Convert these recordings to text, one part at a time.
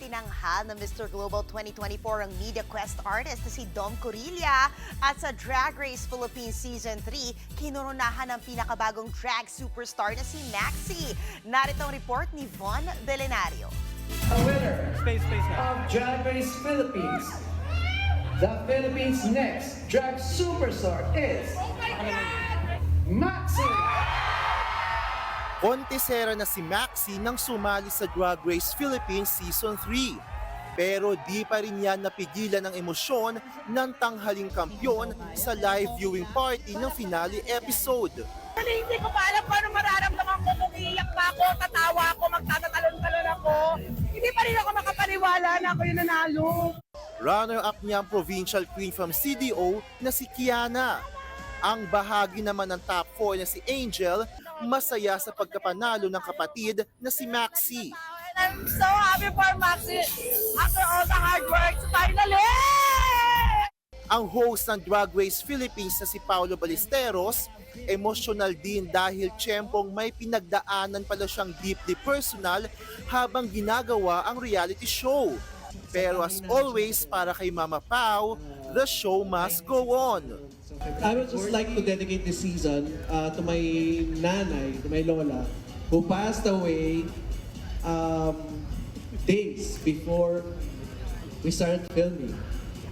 Itinanghal ng Mr. Global 2024 ang Media Quest artist na si Dom Corilla at sa Drag Race Philippines Season 3, kinurunahan ng pinakabagong drag superstar na si Maxi. Narito ang report ni Von Belenario. A winner of Drag Race Philippines. The Philippines' next drag superstar is Maxi. Kontesera na si Maxi nang sumali sa Drag Race Philippines Season 3. Pero di pa rin yan napigilan ng emosyon ng tanghaling kampyon sa live viewing party ng finale episode. Hindi ko pa alam paano mararamdaman ko kung iiyak pa ako, tatawa ako, magtatatalon-talon ako. Hindi pa rin ako makapaniwala na ako yung nanalo. Runner-up niya ang provincial queen from CDO na si Kiana. Ang bahagi naman ng top 4 na si Angel, masaya sa pagkapanalo ng kapatid na si Maxi. I'm so happy for Maxi after all the hard work. Finally! Ang host ng Drag Race Philippines na si Paolo Ballesteros, emosyonal din dahil tiyempong may pinagdaanan pala siyang deeply personal habang ginagawa ang reality show. Pero as always, para kay Mama Pao, the show must go on. I would just like to dedicate this season to my nanay, to my lola, who passed away days before we started filming.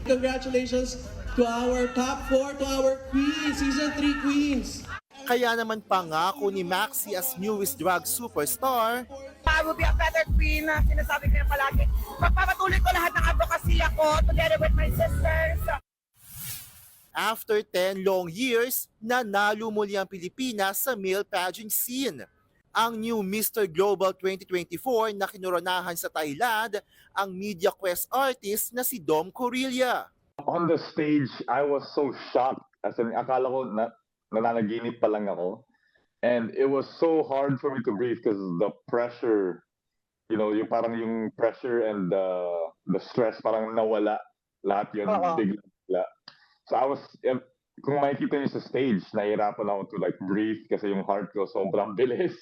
Congratulations to our top 4, to our queens, season 3 queens. Kaya naman pangako ni Maxi as newest drag superstar, I will be a better queen, sinasabi ko na palagi. Magpapatuloy ko lahat ng advocacy ako together with my sisters. after 10 long years, nanalo muli ang Pilipinas sa male pageant scene. Ang new Mr. Global 2024 na kinoronahan sa Thailand, ang Media Quest artist na si Dom Corilla. On the stage, I was so shocked. As in, akala ko na nananaginip pa lang ako. And it was so hard for me to breathe because the pressure, you know, yung parang yung pressure and the stress parang nawala. Lahat yun, bigla. So I was, kung makikita niyo sa stage, nahihirapan ako to like breathe kasi yung heart ko sobrang bilis.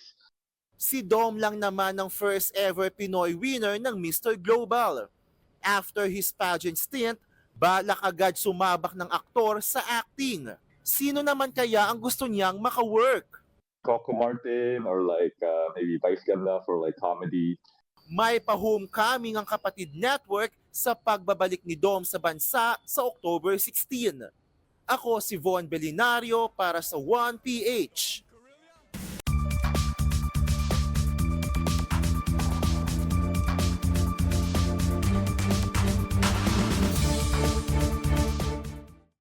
Si Dom lang naman ang first ever Pinoy winner ng Mr. Global. After his pageant stint, balak agad sumabak ng aktor sa acting. Sino naman kaya ang gusto niyang maka-work? Coco Martin or like maybe Vice Ganda for like comedy. May pa-homecoming ang Kapatid Network sa pagbabalik ni Dom sa bansa sa October 16. Ako si Von Belenario para sa 1PH.